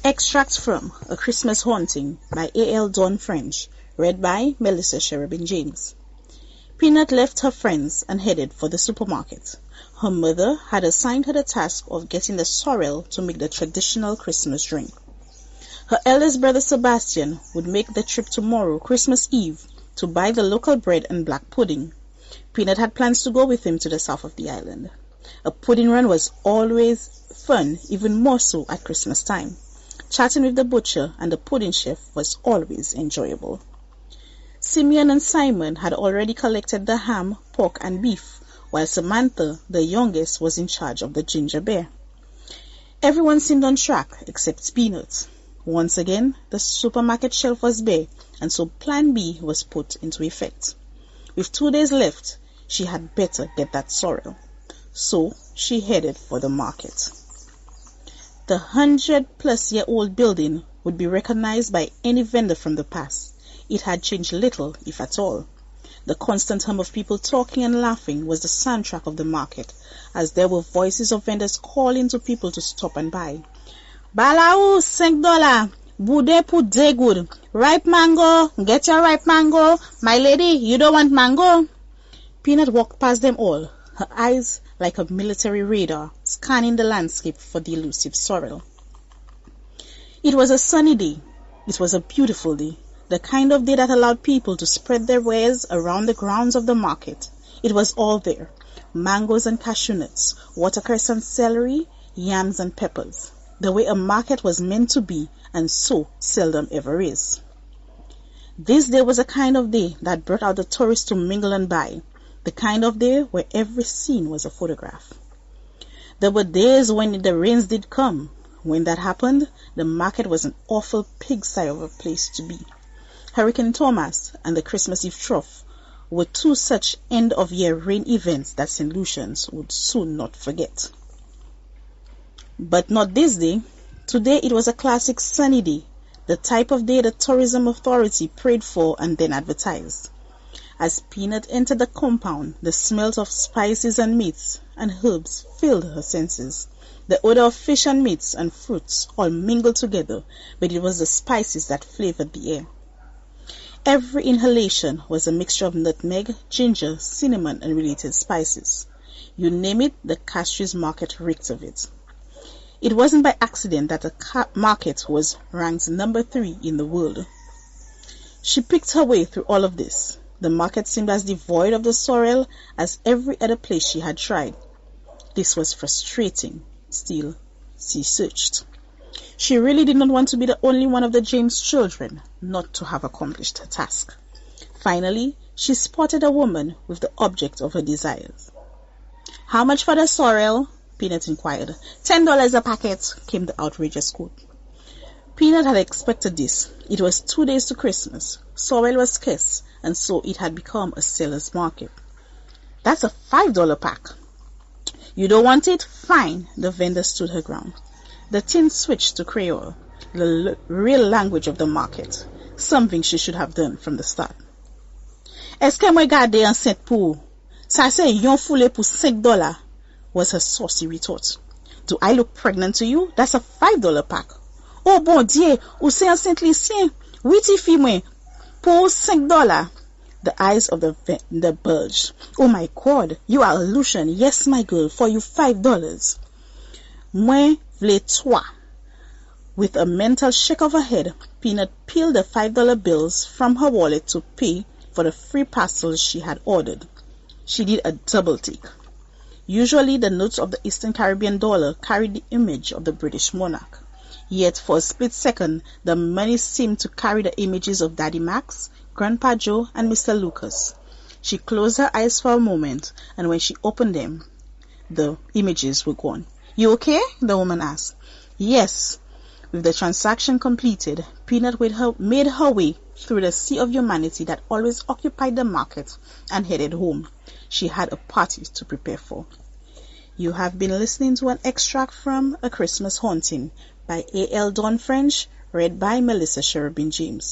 Extracts from A Christmas Haunting by A.L. Dawn French, read by Melissa Cherubin James. Peanut left her friends and headed for the supermarket. Her mother had assigned her the task of getting the sorrel to make the traditional Christmas drink. Her eldest brother Sebastian would make the trip tomorrow, Christmas Eve, to buy the local bread and black pudding. Peanut had plans to go with him to the south of the island. A pudding run was always fun, even more so at Christmas time. Chatting with the butcher and the pudding chef was always enjoyable. Simeon and Simon had already collected the ham, pork, and beef, while Samantha, the youngest, was in charge of the ginger beer. Everyone seemed on track except Peanut. Once again, the supermarket shelf was bare, and so Plan B was put into effect. With 2 days left, she had better get that sorrel. So she headed for the market. The 100-plus-year-old building would be recognized by any vendor from the past. It had changed little, if at all. The constant hum of people talking and laughing was the soundtrack of the market, as there were voices of vendors calling to people to stop and buy. Balau, $5. Bude pude good. Ripe mango, get your ripe mango. My lady, you don't want mango? Peanut walked past them all, her eyes like a military radar, scanning the landscape for the elusive sorrel. It was a sunny day. It was a beautiful day, the kind of day that allowed people to spread their wares around the grounds of the market. It was all there: mangoes and cashew nuts, watercress and celery, yams and peppers, the way a market was meant to be, and so seldom ever is. This day was a kind of day that brought out the tourists to mingle and buy, the kind of day where every scene was a photograph. There were days when the rains did come. When that happened, the market was an awful pigsty of a place to be. Hurricane Thomas and the Christmas Eve trough were two such end-of-year rain events that St. Lucians would soon not forget. But not this day. Today it was a classic sunny day, the type of day the tourism authority prayed for and then advertised. As Peanut entered the compound, the smells of spices and meats and herbs filled her senses. The odor of fish and meats and fruits all mingled together, but it was the spices that flavored the air. Every inhalation was a mixture of nutmeg, ginger, cinnamon, and related spices. You name it, the Castries market reeked of it. It wasn't by accident that the market was ranked number 3 in the world. She picked her way through all of this. The market seemed as devoid of the sorrel as every other place she had tried. This was frustrating. Still, she searched. She really did not want to be the only one of the James children not to have accomplished her task. Finally, she spotted a woman with the object of her desires. "How much for the sorrel?" Peanut inquired. $10 a packet, came the outrageous quote. Peanut had expected this. It was 2 days to Christmas. Sorrel was scarce, and so it had become a seller's market. "That's a $5 pack." "You don't want it? Fine." The vendor stood her ground. The tin switched to Creole, the real language of the market, something she should have done from the start. "Est-ce que moi garder un cent pour? Ça c'est yon foulé pour $5, was her saucy retort. "Do I look pregnant to you? That's a $5 pack." "Oh bon Dieu, ou c'est un cent lycien? Oui ti fi moi, pour $5. The eyes of the vendor bulged. "Oh my God, you are a Lucian. Yes, my girl, for you $5. Moi vle toi." With a mental shake of her head, Peanut peeled the $5 bills from her wallet to pay for the free parcels she had ordered. She did a double take. Usually the notes of the Eastern Caribbean dollar carried the image of the British monarch. Yet for a split second, the money seemed to carry the images of Daddy Max, Grandpa Joe, and Mr. Lucas. She closed her eyes for a moment, and when she opened them, the images were gone. "You okay?" the woman asked. "Yes." With the transaction completed, Peanut made her way through the sea of humanity that always occupied the market and headed home. She had a party to prepare for. You have been listening to an extract from A Christmas Haunting by A.L. Dawn French, read by Melissa Cherubin James.